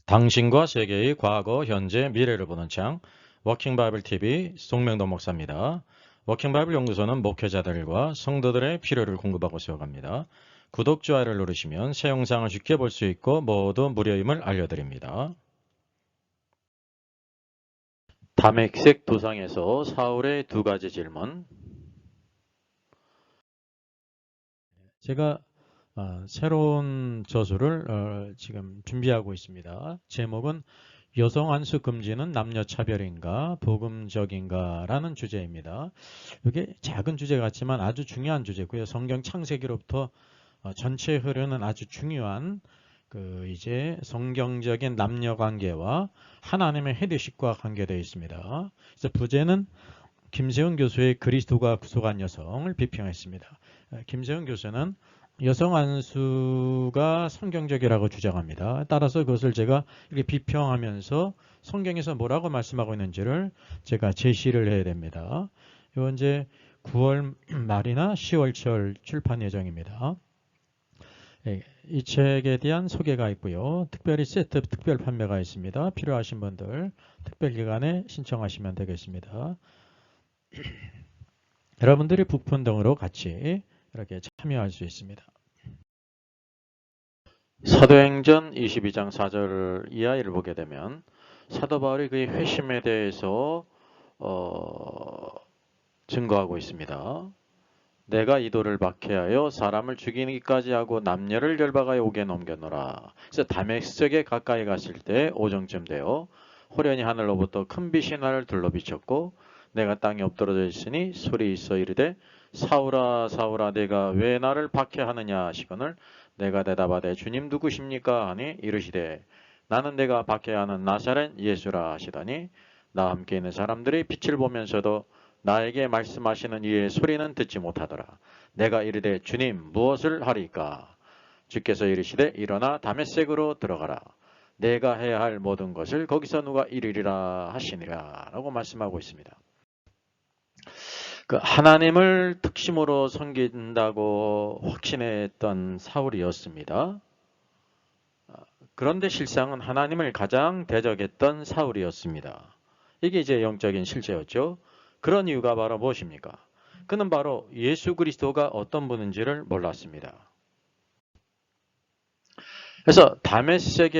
당신과 세계의 과거, 현재, 미래를 보는 창 워킹 바이블 TV 송명도 목사입니다. 워킹 바이블 연구소는 목회자들과 성도들의 필요를 공급하고 세워갑니다. 구독, 좋아요를 누르시면 새 영상을 쉽게 볼 수 있고 모두 무료임을 알려드립니다. 다메섹 도상에서 사울의 두 가지 질문. 제가 새로운 저수를 지금 준비하고 있습니다. 제목은 여성 안수 금지는 남녀차별인가 복음적인가 라는 주제입니다. 이게 작은 주제 같지만 아주 중요한 주제고요. 성경 창세기로부터 전체에 흐르는 아주 중요한 이제 성경적인 남녀 관계와 하나님의 헤드십과 관계되어 있습니다. 그래서 부제는 김세훈 교수의 그리스도가 구속한 여성을 비평했습니다. 김세훈 교수는 여성 안수가 성경적이라고 주장합니다. 따라서 그것을 제가 이렇게 비평하면서 성경에서 뭐라고 말씀하고 있는지를 제가 제시를 해야 됩니다. 이건 이제 9월 말이나 10월철 출판 예정입니다. 이 책에 대한 소개가 있고요. 특별히 세트 특별 판매가 있습니다. 필요하신 분들 특별기간에 신청하시면 되겠습니다. 여러분들이 부푼 등으로 같이 이렇게 참여할 수 있습니다. 사도행전 22장 4절 이하를 보게 되면 사도 바울이 그의 회심에 대해서 증거하고 있습니다. 내가 이 돌을 박해하여 사람을 죽이기까지 하고 남녀를 열박하여 옥에 넘겨노라. 그래서 다메섹에 가까이 갔을 때 오정쯤 되어 호련히 하늘로부터 큰 빛이 나를 둘러비쳤고 내가 땅에 엎드러져 있으니 소리 있어 이르되 사울아 사울아 내가 왜 나를 박해하느냐 하시거늘 내가 대답하되 주님 누구십니까 하니 이르시되 나는 내가 박해하는 나사렛 예수라 하시더니 나와 함께 있는 사람들이 빛을 보면서도 나에게 말씀하시는 이의 소리는 듣지 못하더라. 내가 이르되 주님 무엇을 하리까? 주께서 이르시되 일어나 다메섹으로 들어가라. 내가 해야 할 모든 것을 거기서 누가 이르리라 하시니라 라고 말씀하고 있습니다. 하나님을 특심으로 섬긴다고 확신했던 사울이었습니다. 그런데 실상은 하나님을 가장 대적했던 사울이었습니다. 이게 이제 영적인 실제였죠. 그런 이유가 바로 무엇입니까? 그는 바로 예수 그리스도가 어떤 분인지를 몰랐습니다. 그래서 다메섹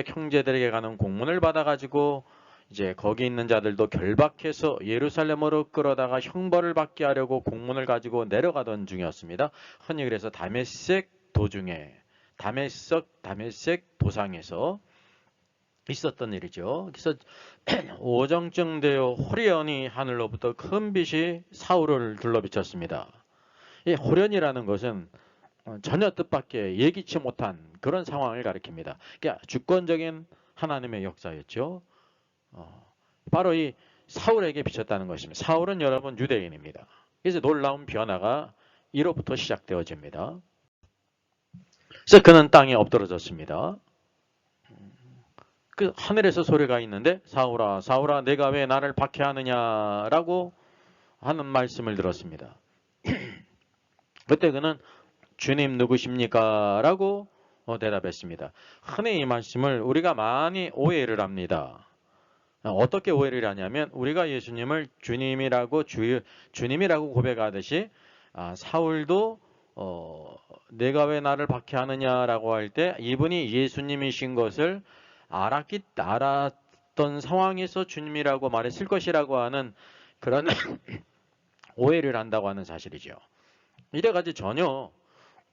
형제들에게 가는 공문을 받아가지고 이제 거기 있는 자들도 결박해서 예루살렘으로 끌어다가 형벌을 받게 하려고 공문을 가지고 내려가던 중이었습니다. 흔히 그래서 다메섹 도중에 다메섹 도상에서 있었던 일이죠. 그래서 오정쯤 되어 호련히 하늘로부터 큰 빛이 사울을 둘러비쳤습니다. 이 호련이라는 것은 전혀 뜻밖의 예기치 못한 그런 상황을 가리킵니다. 그러니까 주권적인 하나님의 역사였죠. 바로 이 사울에게 비쳤다는 것입니다. 사울은 여러분 유대인입니다. 그래서 놀라운 변화가 이로부터 시작되어집니다. 그래서 그는 땅에 엎드러졌습니다. 그 하늘에서 소리가 있는데 사울아 사울아 내가 왜 나를 박해하느냐라고 하는 말씀을 들었습니다. 그때 그는 주님 누구십니까? 라고 대답했습니다. 흔히 이 말씀을 우리가 많이 오해를 합니다. 어떻게 오해를 하냐면 우리가 예수님을 주님이라고 고백하듯이 사울도 내가 왜 나를 박해하느냐라고 할 때 이분이 예수님이신 것을 알았던 상황에서 주님이라고 말했을 것이라고 하는 그런 오해를 한다고 하는 사실이죠. 이래가지고 전혀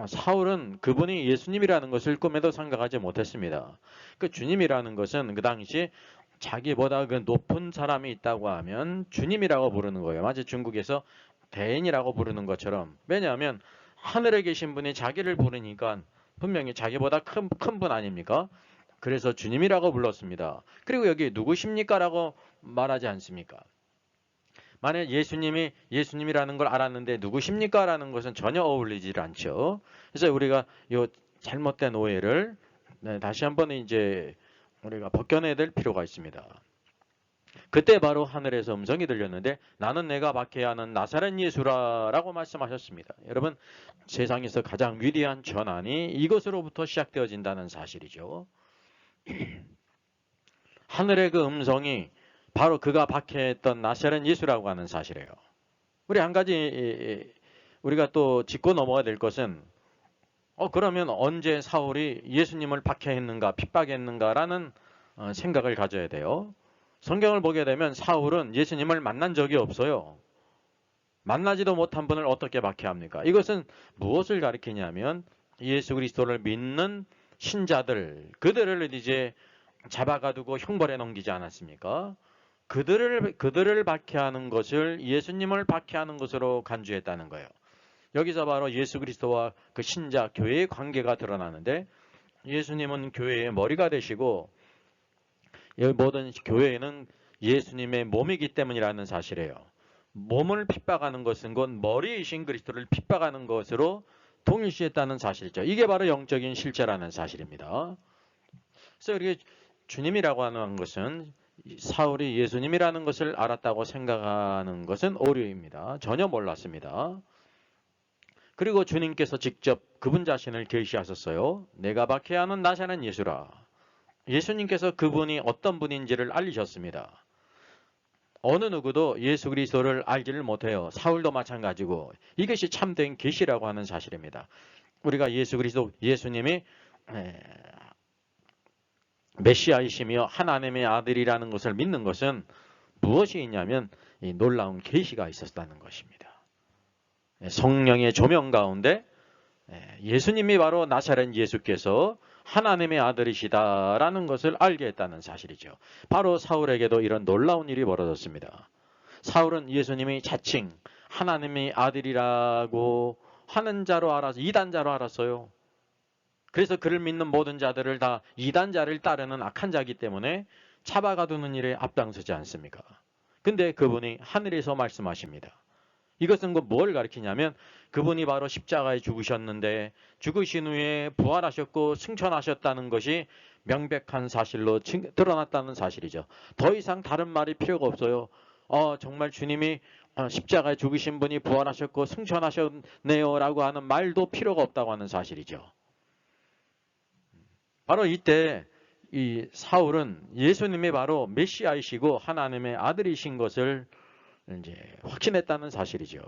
사울은 그분이 예수님이라는 것을 꿈에도 생각하지 못했습니다. 그 주님이라는 것은 그 당시 자기보다 그 높은 사람이 있다고 하면 주님이라고 부르는 거예요. 마치 중국에서 대인이라고 부르는 것처럼. 왜냐하면 하늘에 계신 분이 자기를 부르니까 분명히 자기보다 큰 분 아닙니까? 그래서 주님이라고 불렀습니다. 그리고 여기 누구십니까? 라고 말하지 않습니까? 만약 예수님이 예수님이라는 걸 알았는데 누구십니까? 라는 것은 전혀 어울리지 않죠. 그래서 우리가 이 잘못된 오해를 다시 한번 이제 우리가 벗겨내야 될 필요가 있습니다. 그때 바로 하늘에서 음성이 들렸는데 나는 내가 박해야 하는 나사렛 예수라라고 말씀하셨습니다. 여러분 세상에서 가장 위대한 전환이 이것으로부터 시작되어진다는 사실이죠. 하늘의 그 음성이 바로 그가 박해했던 나사렛 예수라고 하는 사실이에요. 우리 한 가지 우리가 또 짚고 넘어가야 될 것은 그러면 언제 사울이 예수님을 박해했는가 핍박했는가라는 생각을 가져야 돼요. 성경을 보게 되면 사울은 예수님을 만난 적이 없어요. 만나지도 못한 분을 어떻게 박해합니까? 이것은 무엇을 가리키냐면 예수 그리스도를 믿는 신자들, 그들을 이제 잡아가두고 형벌에 넘기지 않았습니까? 그들을 박해하는 것을 예수님을 박해하는 것으로 간주했다는 거예요. 여기서 바로 예수 그리스도와 그 신자, 교회의 관계가 드러나는데 예수님은 교회의 머리가 되시고 모든 교회는 예수님의 몸이기 때문이라는 사실이에요. 몸을 핍박하는 것은 곧 머리이신 그리스도를 핍박하는 것으로 동일시했다는 사실이죠. 이게 바로 영적인 실제라는 사실입니다. 그래서 이렇게 주님이라고 하는 것은 사울이 예수님이라는 것을 알았다고 생각하는 것은 오류입니다. 전혀 몰랐습니다. 그리고 주님께서 직접 그분 자신을 계시하셨어요. 내가 박해하는 나사렛 예수라. 예수님께서 그분이 어떤 분인지를 알리셨습니다. 어느 누구도 예수 그리스도를 알지를 못해요. 사울도 마찬가지고. 이것이 참된 계시라고 하는 사실입니다. 우리가 예수 그리스도, 예수님이 메시아이시며 하나님의 아들이라는 것을 믿는 것은 무엇이 있냐면 이 놀라운 계시가 있었다는 것입니다. 성령의 조명 가운데 예수님이 바로 나사렛 예수께서 하나님의 아들이시다라는 것을 알게 했다는 사실이죠. 바로 사울에게도 이런 놀라운 일이 벌어졌습니다. 사울은 예수님이 자칭 하나님의 아들이라고 하는 자로 알아서 이단자로 알았어요. 그래서 그를 믿는 모든 자들을 다 이단자를 따르는 악한 자이기 때문에 잡아가두는 일에 앞장서지 않습니까? 근데 그분이 하늘에서 말씀하십니다. 이것은 뭘 가리키냐면 그분이 바로 십자가에 죽으셨는데 죽으신 후에 부활하셨고 승천하셨다는 것이 명백한 사실로 드러났다는 사실이죠. 더 이상 다른 말이 필요가 없어요. 정말 주님이 십자가에 죽으신 분이 부활하셨고 승천하셨네요 라고 하는 말도 필요가 없다고 하는 사실이죠. 바로 이때 이 사울은 예수님이 바로 메시아이시고 하나님의 아들이신 것을 이제 확신했다는 사실이죠.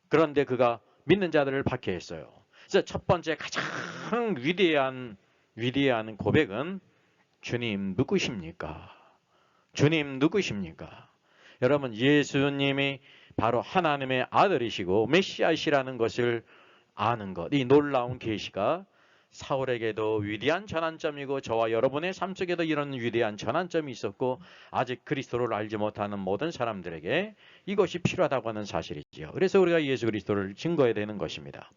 그런데 그가 믿는 자들을 박해했어요. 그래서 첫 번째 가장 위대한 고백은 주님 누구십니까? 주님 누구십니까? 여러분 예수님이 바로 하나님의 아들이시고 메시아이시라는 것을 아는 것, 이 놀라운 계시가 사울에게도 위대한 전환점이고 저와 여러분의 삶 속에도 이런 위대한 전환점이 있었고 아직 그리스도를 알지 못하는 모든 사람들에게 이것이 필요하다고 하는 사실이지요. 그래서 우리가 예수 그리스도를 증거해야 되는 것입니다.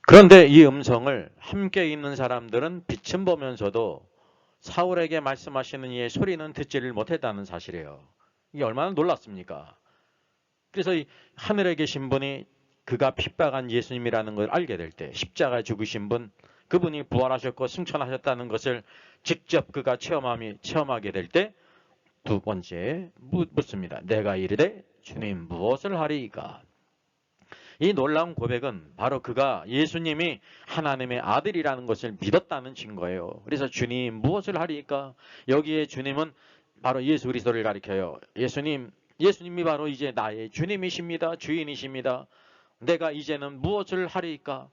그런데 이 음성을 함께 있는 사람들은 빛은 보면서도 사울에게 말씀하시는 이의 소리는 듣지를 못했다는 사실이에요. 이게 얼마나 놀랐습니까? 그래서 이 하늘에 계신 분이 그가 핍박한 예수님이라는 걸 알게 될 때 십자가에 죽으신 분, 그분이 부활하셨고 승천하셨다는 것을 직접 그가 체험하게 될 때 두 번째 묻습니다. 내가 이르되 주님 무엇을 하리이까? 이 놀라운 고백은 바로 그가 예수님이 하나님의 아들이라는 것을 믿었다는 증거예요. 그래서 주님 무엇을 하리이까? 여기에 주님은 바로 예수 그리스도를 가리켜요. 예수님이 바로 이제 나의 주님이십니다. 주인이십니다. 내가 이제는 무엇을 하리이까?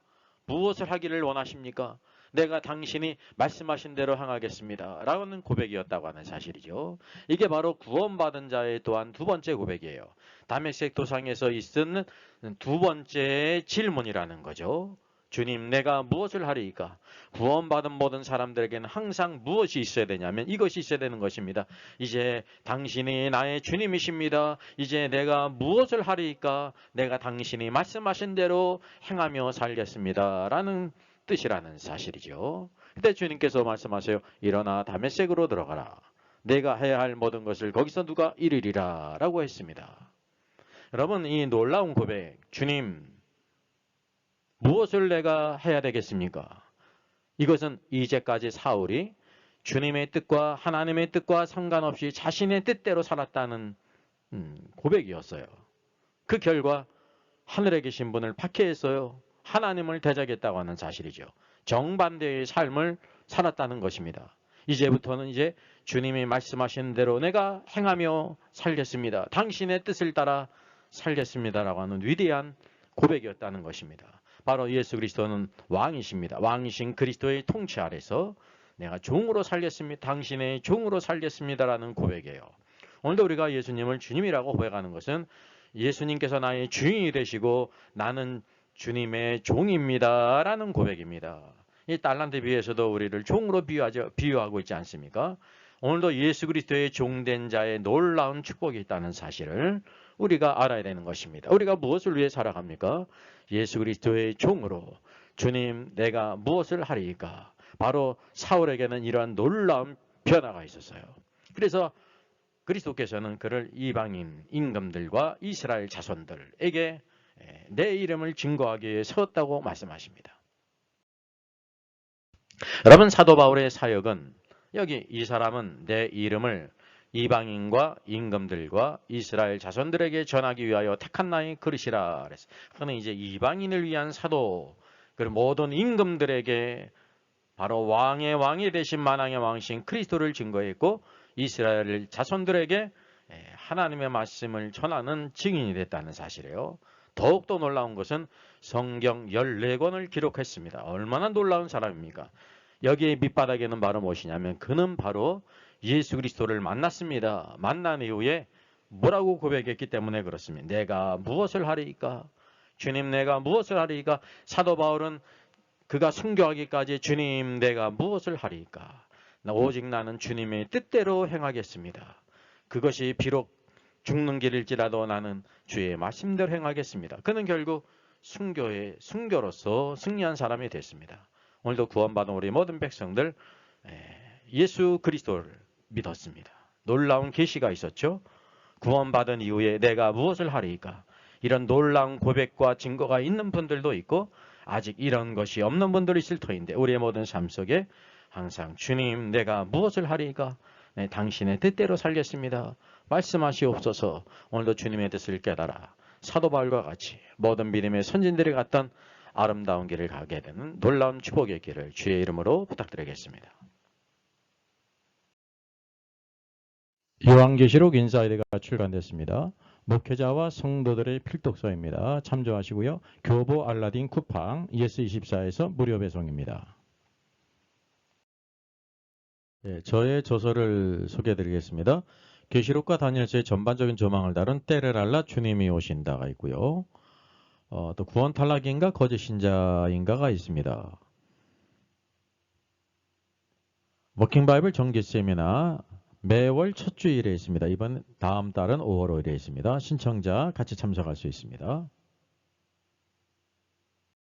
무엇을 하기를 원하십니까? 내가 당신이 말씀하신 대로 행하겠습니다. 라는 고백이었다고 하는 사실이죠. 이게 바로 구원받은 자의 또한 두 번째 고백이에요. 다메섹 도상에서 있은 두 번째 질문이라는 거죠. 주님 내가 무엇을 하리이까? 구원받은 모든 사람들에게는 항상 무엇이 있어야 되냐면 이것이 있어야 되는 것입니다. 이제 당신이 나의 주님이십니다. 이제 내가 무엇을 하리이까? 내가 당신이 말씀하신 대로 행하며 살겠습니다. 라는 뜻이라는 사실이죠. 그때 주님께서 말씀하세요. 일어나 다메섹으로 들어가라. 내가 해야 할 모든 것을 거기서 누가 이루리라 라고 했습니다. 여러분 이 놀라운 고백, 주님 무엇을 내가 해야 되겠습니까? 이것은 이제까지 사울이 주님의 뜻과 하나님의 뜻과 상관없이 자신의 뜻대로 살았다는 고백이었어요. 그 결과 하늘에 계신 분을 박해했어요. 하나님을 대적했다고 하는 사실이죠. 정반대의 삶을 살았다는 것입니다. 이제부터는 이제 주님이 말씀하신 대로 내가 행하며 살겠습니다. 당신의 뜻을 따라 살겠습니다라고 하는 위대한 고백이었다는 것입니다. 바로 예수 그리스도는 왕이십니다. 왕이신 그리스도의 통치 아래서 내가 종으로 살겠습니다. 당신의 종으로 살겠습니다라는 고백이에요. 오늘도 우리가 예수님을 주님이라고 고백하는 것은 예수님께서 나의 주인이 되시고 나는 주님의 종입니다라는 고백입니다. 이 달란트에 비해서도 우리를 종으로 비유하고 있지 않습니까? 오늘도 예수 그리스도의 종된 자의 놀라운 축복이 있다는 사실을 우리가 알아야 되는 것입니다. 우리가 무엇을 위해 살아갑니까? 예수 그리스도의 종으로. 주님, 내가 무엇을 하리이까? 바로 사울에게는 이러한 놀라운 변화가 있었어요. 그래서 그리스도께서는 그를 이방인 임금들과 이스라엘 자손들에게 내 이름을 증거하기 위해 세웠다고 말씀하십니다. 여러분, 사도 바울의 사역은 여기 이 사람은 내 이름을 이방인과 임금들과 이스라엘 자손들에게 전하기 위하여 택한 나의 그릇이라 그랬어요. 그는 이제 이방인을 위한 사도, 그리고 모든 임금들에게 바로 왕의 왕이 되신 만왕의 왕이신 그리스도를 증거했고 이스라엘 자손들에게 하나님의 말씀을 전하는 증인이 됐다는 사실이에요. 더욱더 놀라운 것은 성경 14권을 기록했습니다. 얼마나 놀라운 사람입니까? 여기에 밑바닥에는 바로 무엇이냐면 그는 바로 예수 그리스도를 만났습니다. 만난 이후에 뭐라고 고백했기 때문에 그렇습니다. 내가 무엇을 하리이까? 주님, 내가 무엇을 하리이까? 사도 바울은 그가 순교하기까지 주님, 내가 무엇을 하리이까? 오직 나는 주님의 뜻대로 행하겠습니다. 그것이 비록 죽는 길일지라도 나는 주의 말씀대로 행하겠습니다. 그는 결국 순교로서 승리한 사람이 됐습니다. 오늘도 구원받은 우리 모든 백성들 예수 그리스도를 믿었습니다. 놀라운 계시가 있었죠. 구원받은 이후에 내가 무엇을 하리이까? 이런 놀라운 고백과 증거가 있는 분들도 있고 아직 이런 것이 없는 분들이 있을 터인데 우리의 모든 삶 속에 항상 주님, 내가 무엇을 하리이까? 네, 당신의 뜻대로 살겠습니다. 말씀하시옵소서. 오늘도 주님의 뜻을 깨달아 사도 바울과 같이 모든 믿음의 선진들이 갔던 아름다운 길을 가게 되는 놀라운 축복의 길을 주의 이름으로 부탁드리겠습니다. 요한계시록 인사이드가 출간됐습니다. 목회자와 성도들의 필독서입니다. 참조하시고요. 교보 알라딘 쿠팡 ES24에서 무료 배송입니다. 저의 저서를 소개해드리겠습니다. 계시록과 다니엘서의 전반적인 조망을 다룬 때를 알라 주님이 오신다가 있고요. 또 구원 탈락인가 거짓 신자인가가 있습니다. 워킹 바이블 정기 세미나 매월 첫 주일에 있습니다. 다음 달은 5월 5일에 있습니다. 신청자 같이 참석할 수 있습니다.